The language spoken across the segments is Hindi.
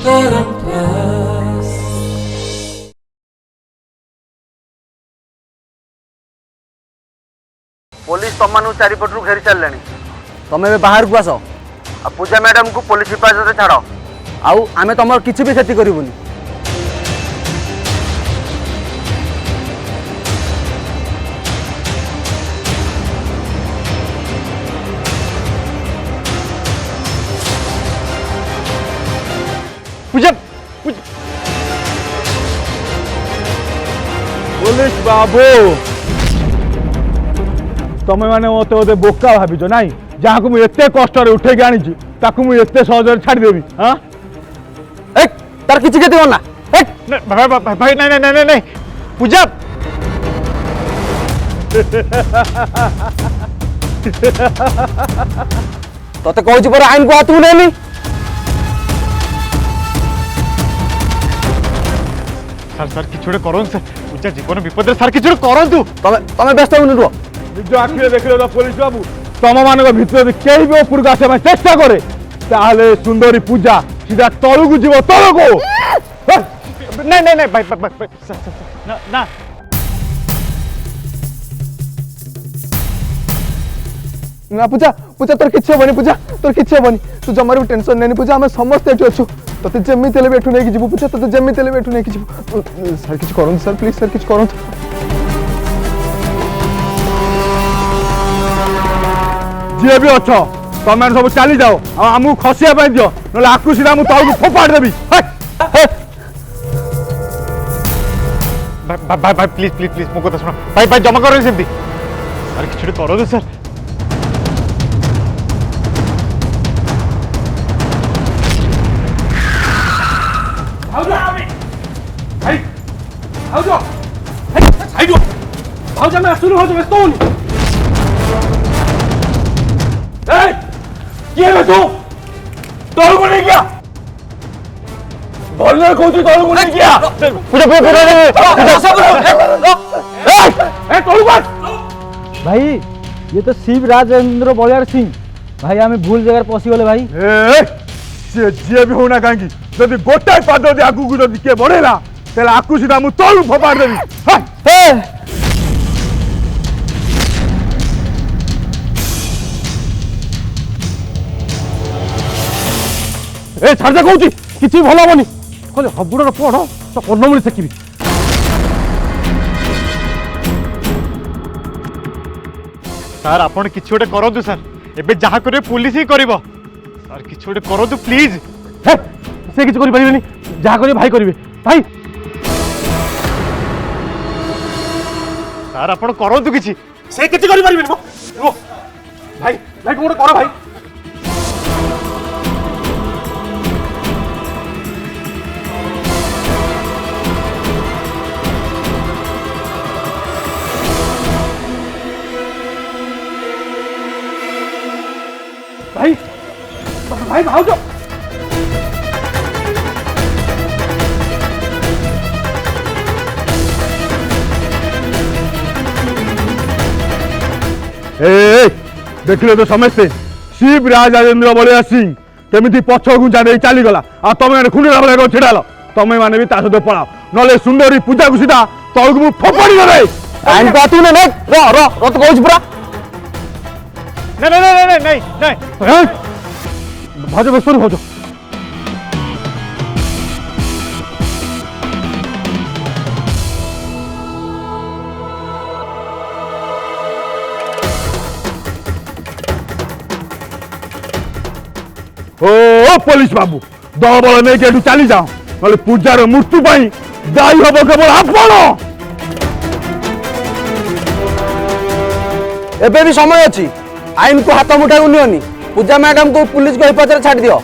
पुलिस तुम चारिपटू घेरी सारे तमें बाहर को आस पूजा मैडम को पुलिस हिफाजत छाड़ आउ आमे तुम किसी भी क्षति करूनी। पूजा पुलिस बाबू तमें मैंने मत बोधे बोका भाज ना जहाँ को मुझे कष्ट उठे आनी मुझे सहज छाड़देवी। हाँ तार किसी क्षति करना भाई नहीं नहीं नहीं नहीं पूजा तोते कहूँ पर आईन को हाथ नहीं सर सर कि करूँ सर पूजा जीवन विपद सर कि करूँ तमें व्यस्त हो रुह निज आखिरे देख पुलिस बाबू तुम मान भर कहीं भी ऊपर आसा चेष्टा करे ताहले सुंदरी पूजा सीधा तलू को जीव तल को नहीं नहीं नहीं भाई ना ना ना पूजा पूजा तोर किसी हेनी पूजा तोर किसी हेनी तू जमार भी टेंशन नहीं पूजा आम समस्त ये अच्छु ते जमी तेल भी नहीं जीव पूजा ते जमी तेल भी नहीं जीव सर किसी करूँ सर प्लीज सर किसी करूँ जी भी अच्छ तुम सब चली जाओ आमको खसिया दियो ना आकु सीधा मुझे तौक फोपाड़ देवी। भाई भाई प्लीज प्लीज प्लीज मो कथा सुनो भाई भाई जमा करो सेमती सर किसी करो सर भाजा मैं सुनो हो व्यस्त हो तू तोड़ को नहीं किया बोलने को तू तोड़ को नहीं किया भाई ये तो शिव राजेंद्र बलियार सिंह भाई आम भूल जगह पशिगले भाई जी भी होना कहीं जब गोटाए पाद आगू को किए बढ़ेला तेल आकु सीधा मुझे तलू फोपाड़ देवी। ए छाड़ कहूँ किसी भल हेनी कहले हबुड़ पढ़ तो कर्णमूली शिखी सर आपन किसी गोटे करूँ सर एबे जहाँ करे पुलिस ही कर सर किसी गोटे करूँ प्लीज से किसी करें जहाँ करेंगे भाई करेंगे भाई सर आपन करूँ किसी से किसी कर भाई भाई कौन कर भाई भाई भाई भाव जो देखिले तो समस्ते शिव राजेंद्र बलिया सिंह केमी पछ घुंचा दे चलीगला आ तुम मैंने खुंडा भाई छिड़ाल तुम मैंने भी ताकत पड़ाओ ना सुंदरी पूजा को सीधा तौक मुझे फोपाड़ी दे आईन को हाथ नहीं रो तो कहूँ पूरा नहीं नहीं नहीं नहीं नहीं भाजो बस भाजो ओ पुलिस बाबू दल बल नहीं चली जाओ ना पूजार मृत्यु दायी हम केवल आपण एबे भी समय अच्छी आईन को हाथ मुठा नियोनी पूजा मैडम को पुलिस को हिफाजत छाड़ दियो।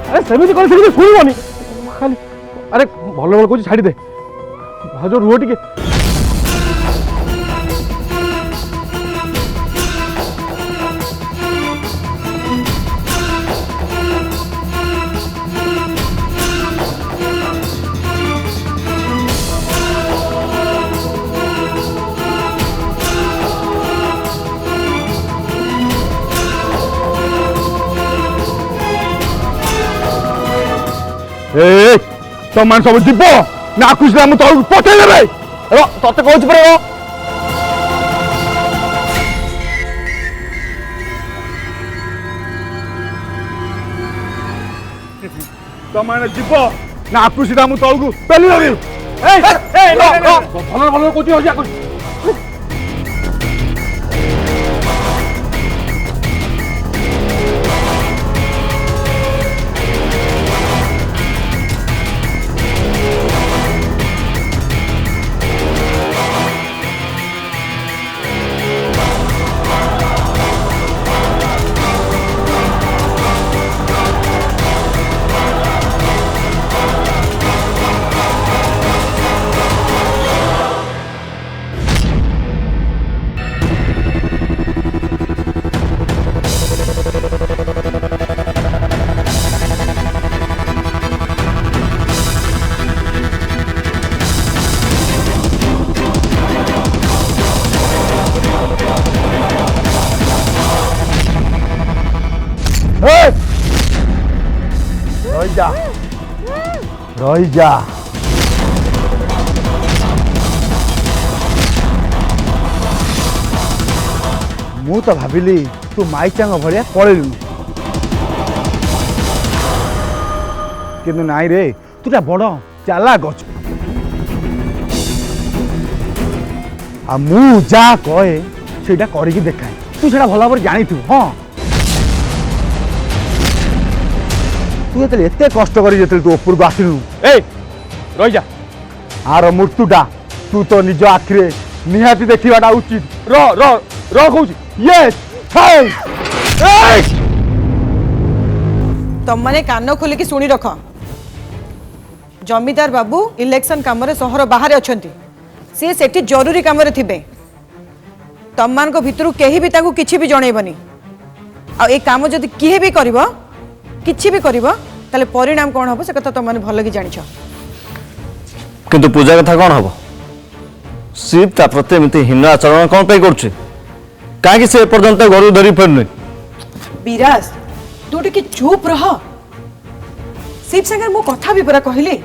अरे सेमती कर शुणवनी खाली अरे भल भल कह छाड़ी दे भाज रुह टे ए तमान सब जीव ना खुशला मु तळु पठेइ देबे रो तते कहउछ परे रो तमान जीव ना खुशला मु तळु पेली देबे ए ए रो भलो भलो कोठी हो जा रही जा मु तो भाविली तू माईचांग भाया पलैलु किंतु नाई रे तूटा बड़ चाला गच आ मु जा कहे सेटा करके देखाए तू सेटा भल भाव जानी थु हाँ तू जो एत कष्ट कर तू ऊपर को आसलु ए रही जा आर मृत्युटा तू तो निज आखिरे निहाती देखा उचित र र र कहूँ यस तुम मैंने कान खोलिकी शुणी रख जमीदार बाबू इलेक्शन काम सहर बाहर अच्छा सी सेठी जरूरी काम थे तुम मान भितर कहीं भी किसी भी जनइबनी आ काम जदि किए भी कर किसी भी कर परिणाम कौन हम से कथा तुम मैंने भल कि जान किंतु पूजा कथा कौन हम शिव ता प्रति एमती हीन आचरण कौन पे कर कहीं से पर्यंत घर धरी फेरन विराज तू टे चुप रह शिव सागर मो कथा भी पूरा कहली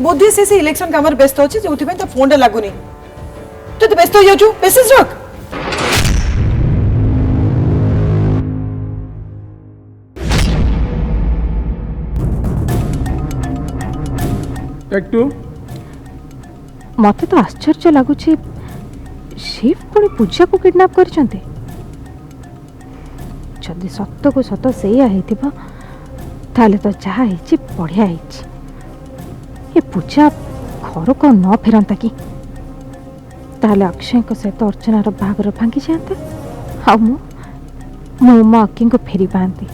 बोधे से इलेक्शन काम व्यस्त अच्छे जो तो फोन लगुनि तू तो व्यस्त हो जाऊ मेसेज रख मत तो आश्चर्य लगुच शिव पुणी पूजा को किडनैप कर जदि सत को सत से तो जहाँ बढ़िया ये पूजा घर को न फेरता कि ताले अक्षय सहित अर्चनार बाहागर भांगी जाता आ मो अक्की को फेरी पाती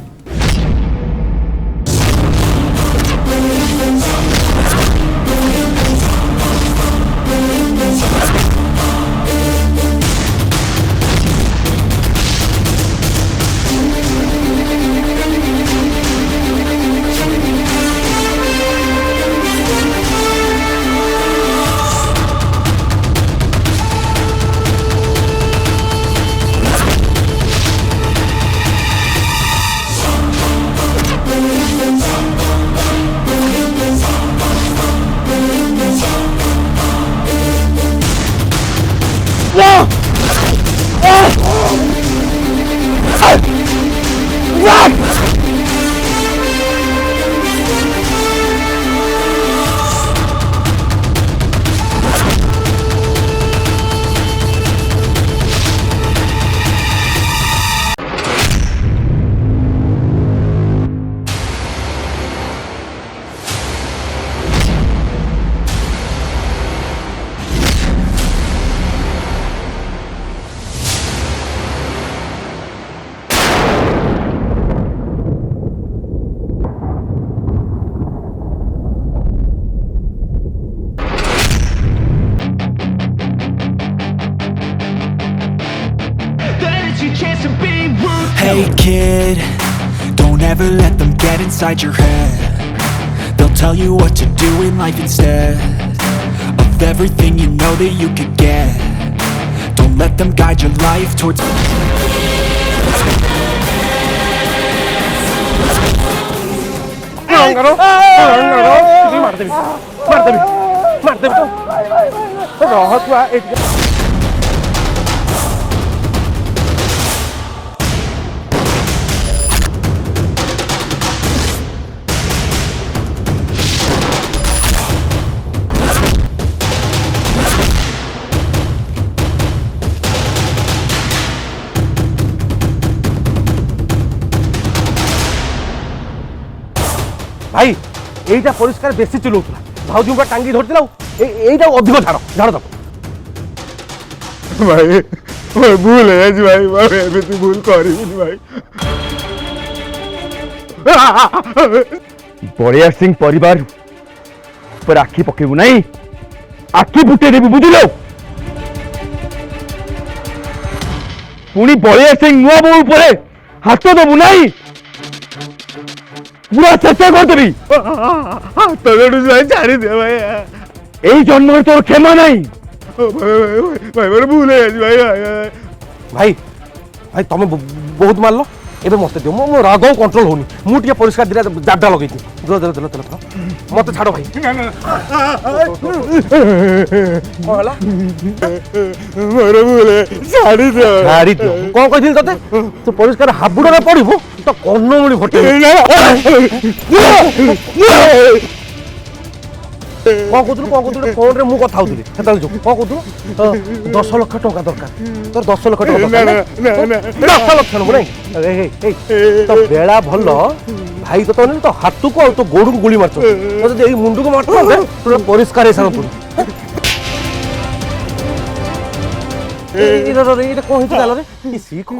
Hey kid, don't ever let them get inside your head. They'll tell you what to do in life instead of everything you know that you could get. Don't let them guide your life towards ମାରିଦେବି ମାରିଦେବି ତ ରହ ତୁ ଏଇଠି भाई এইটা পরিষ্কার বেশি চুলৌଥିଲା ভাউজি উপর টাঙ্গি ধরছিল এইটা অধিক ঝাড় ঝাড় দাও ভাই ভুল হয়েছে ভাই এমনি ভুল করিনি ভাই বড়িয়া সিং পরিবার উপর আখি পকেবু নাই আখি ফুটে দেবু বুঝিল পুনি বড়িয়া সিং নুয়া বউ উপরে হাত দেবু নাই পুরা চেষ্টা করতেবি ছাড়ি দে ভাই এই জন্মের তোর ক্ষমা নাই ভাই ভুলে গেছি ভাই ভাই ভাই তুমি বহুত মারল এবে মতে দিও মো রাগ কন্ট্রোল হউনি মু টিকে পরিষ্কার দিলা জাড্ডা লগাইছি দিল মতে ছাড়ো ভাই কহলা মোর ভুলে ছাড়ি দে কোন কইছিল ততে তু পরিষ্কার হাবুড়া পড়িবো তো কন্নমুড়ি ভটে কଣ କହୁଥିଲୁ ଫୋନରେ ମୁଁ କଥା ହଉଥିଲି ସେତେବେଳେ ଯୋଉ କଣ କହୁଥିଲୁ 10 ଲକ୍ଷ ଟଙ୍କା ଦରକାର ତୋର 10 ଲକ୍ଷ ଟଙ୍କା ଦରକାର 10 ଲକ୍ଷ ନବୁ ନାଇଁ ତ ବେଳା ଭଲ ଭାଇ ତ ତ ହାତକୁ ଆଉ ତୋ ଗୋଡକୁ ଗୁଳି ମାରୁଛ ଯଦି ଏଇ ମୁଣ୍ଡକୁ ମାରୁଛ ତୋର ପରିଷ୍କାର ହେଇସାରନ୍ତୁ ଏଇଟା କଣ ହେଇଛି ଗାଲରେ ସିଏ କଣ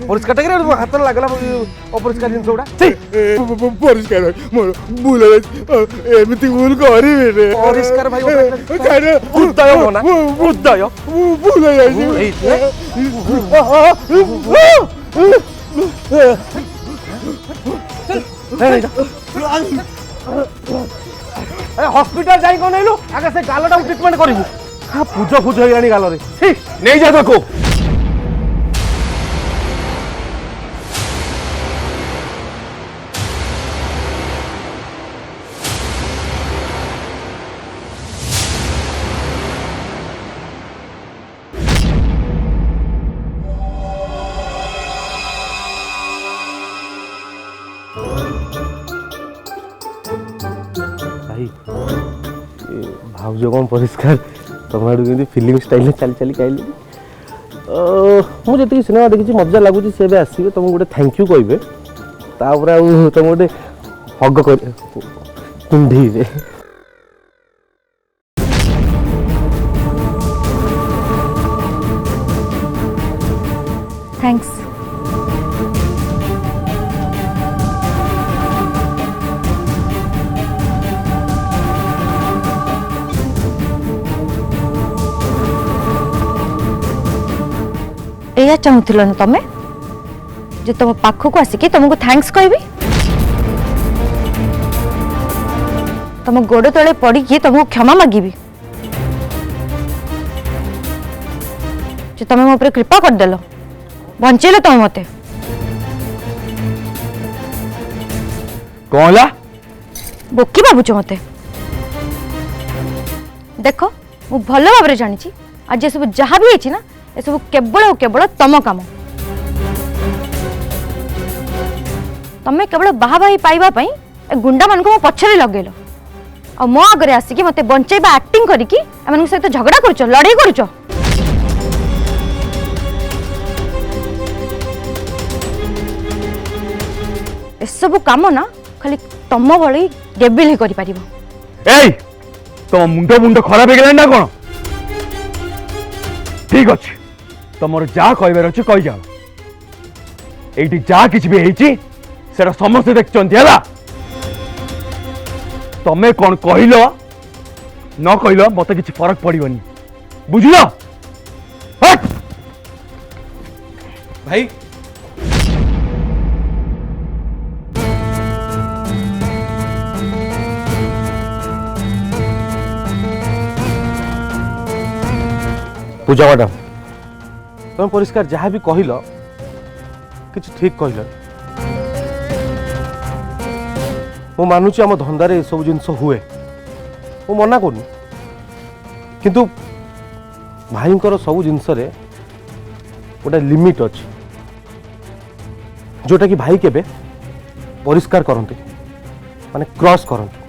অপরিষ্কার হাতের লাগলা অপরিষ্কার জিনিস গুড়া পরিষ্কার মোর ভুল এমতি ভুল করিবি পরিষ্কার ভাই উদয় মনা উদয় ভুল হসপিটাল যাই কোন এলু আগে সে গালটা ট্রিটমেন্ট করিবু পুজো ফুজ হয়ে গেলানি গালরে নেই যা দেখো ভাউজ কম পরিষ্কার তোমার কিন্তু ফিল্ম স্টাইল চালি চালি খাইলি ମୁଁ ଯେତିକି ସିନେମା ଦେଖିଛି ମଜା ଲାଗୁଛି ସେ ଏବେ ଆସିବେ ତମକୁ ଗୋଟେ ଥ୍ୟାଙ୍କ ୟୁ କହିବେ ତାପରେ ଆଉ ତମକୁ ଗୋଟେ ହଗ କରିବେ କୁଣ୍ଢେଇବେ थैंक्स एया चाहूल ना तमें जो तुम पाखक आसिकी तुमको थैंक्स कहबी तुम गोड़ तले पड़ी तुमको क्षमा मागिबी जो तुम मो कृपा करदेल बंचेल तुम मत कौन बोकी भावुच मत देख मु भल भाव जानी आज ये सब जहाँ भी है ना ये सब केवल और केवल तम काम तमें केवल बाहा बाही पाइबापी ए गुंडा मान मो पछरे लगेल आ मो आगे आसिक मत बंचेबा एक्टिंग करिकी एमान सहित झगड़ा करुच लड़ाई करुच एसबू काम ना खाली तम भली डेबिल ही करि परिबो एई तुम मुंड मुंड खराब हो गला ना कोन ठीक अच्छे तुमर जा कहबार अच्छे कही जाओ ये जा कि से समस्त देखते है तमें कौन कहल न कहल मत कि फरक पड़ोनी बुझल भाई पूजा मैडम तुम परिष्कार जहाँ भी कहल कि ठीक कहल मु मानुची आम धंदारे सब जिनस हुए मु मना करूनी किंतु भाईंकर सब जिनस गोटे लिमिट अच्छी जोटा कि भाई केबे परिष्कार करते माने क्रॉस करते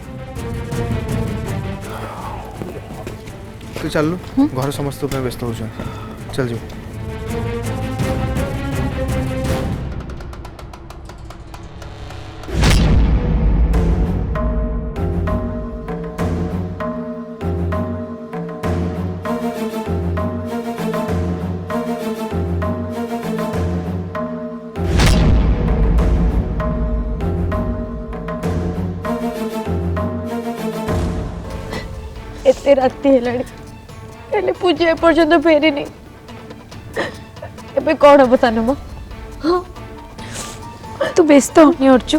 तू चलू घर समस्त व्यस्त हो चल जो एते राति हेलाणी हेले पूजा एपर्यंत फेरीनी एबे कौन हम सानम तू व्यस्त होनी अर्चु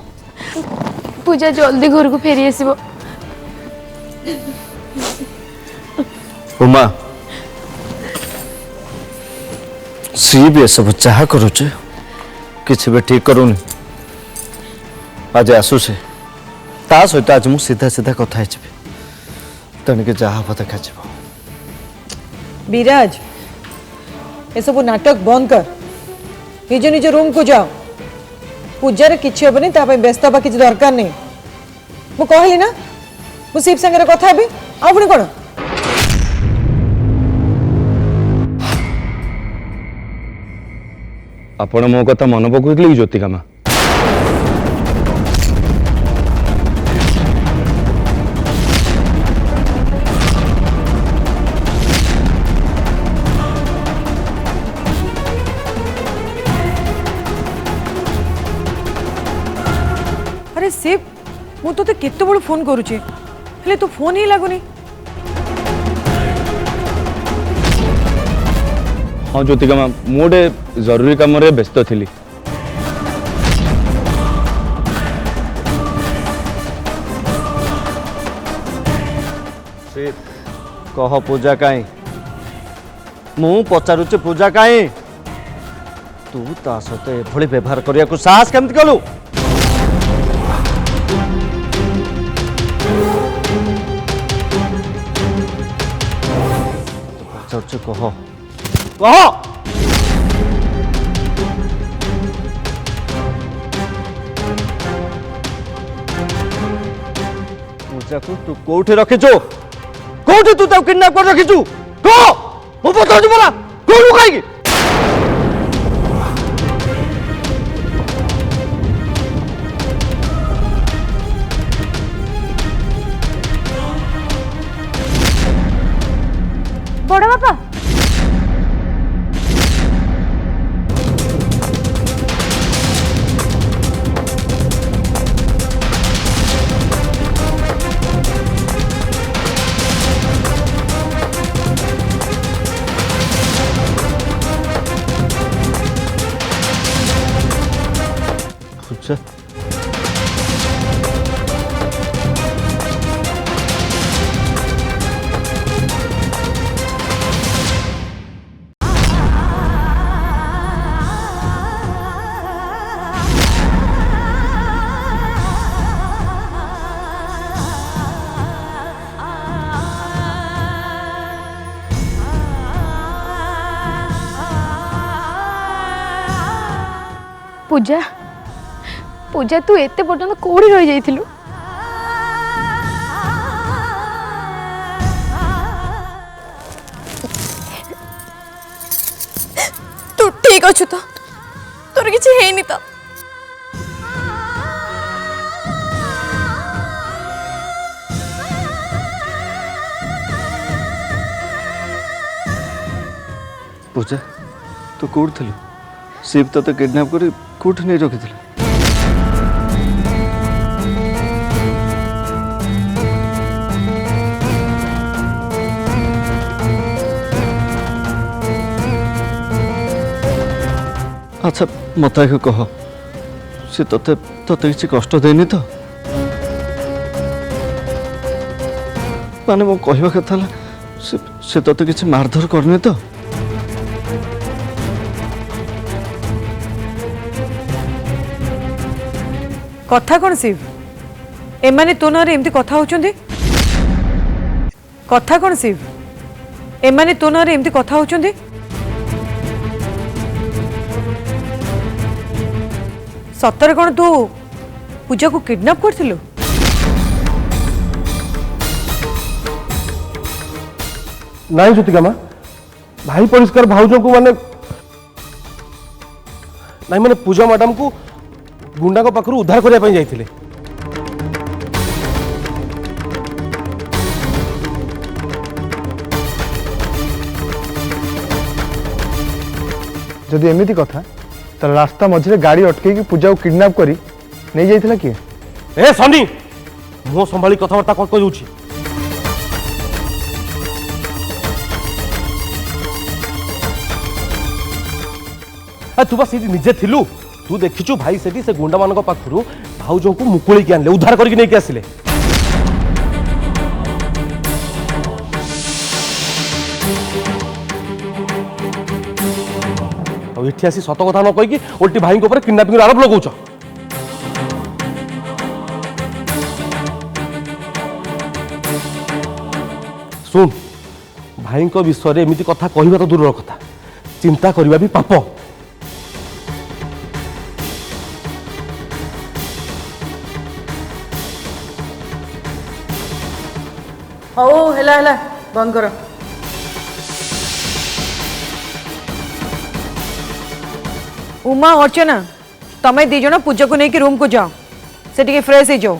पूजा जल्दी घर को फेरी आसीबो उमा सी भी सब चाह करुचे किसी भी ठीक करूनी आज आसुचे ता सहित आज मु सीधा सीधा कथा हेछि तेणुक जहाँ हम देखा विराज ये सब नाटक बंद कर निज निज रूम को जाओ पूजार किसी हेनी व्यस्त हवा किसी दरकार नहीं मु कहली ना मु शिव संगे कथा हेबी आ पुणी कौन आपण मो कथा मन पकड़े कि ज्योतिकामा अरे शिव मु तो केते बड़ फोन करुचे हेले तू फोन ही लगुनी हाँ ज्योतिकामा मु गोटे जरूरी काम व्यस्त थी कह पूजा कहीं मु पचारुचे पूजा कहीं तू ता सहित एभली व्यवहार करने को साहस केमती कलु पचारुचे कह कह पूजा को तू कोठे रखिचु कोठे तू ताऊ किडनैप कर रखिचु कह मो पचारुचे बोला कोठू खाइकी बड़ बापा पूजा पूजा पूजा तू एते पर्यंत कोड़ी रही जाइथिलु तू ठीक अच्छु तो तोर किछि हेनी तो पूजा तू कौट थलु शिव तो किडनैप कर कौट नहीं रखी अच्छा मत कह सी ते किसी कष्ट देनी तो माने मो कहवा कथा से ते किसी मारधर करनी तो कथा कौन शिव एमाने तो नारे एमती कथा होचंदी कथा कौन शिव एमाने तो नारे एमती कथा होचंदी सତରେ कौन तू पूजा को किडनैप करथिलु नहीं ज्योतिका माँ भाई परिष्कार भाउज को माने नहीं मैंने पूजा मैडम को गुंडा को पाखर उद्धार करने जाइए जदि एमिति कथा तो रास्ता मझे गाड़ी अटकई पूजा को किडनैप करी नहीं जाइथिला किए ए सनी मुह संभाली कथबार्ता कौन कह तू बस निजे थिलु तू देखिचु भाई सेठी से गुंडा मान पाखु भाउज को मुकुल के आनले उद्धार करके नहीं आसिले ये आसी सत कथा न कहीकि ओल्टी भाई ऊपर किडनैपिंग आरोप लगौच सुन भाई विषय एमती कथा कहवा तो दूर कथा चिंता करवा भी पाप हौ हेला हेला बंद कर उमा अर्चना तमें दी जन पूजा को लेकिन रूम को जाओ से फ्रेश हो जाओ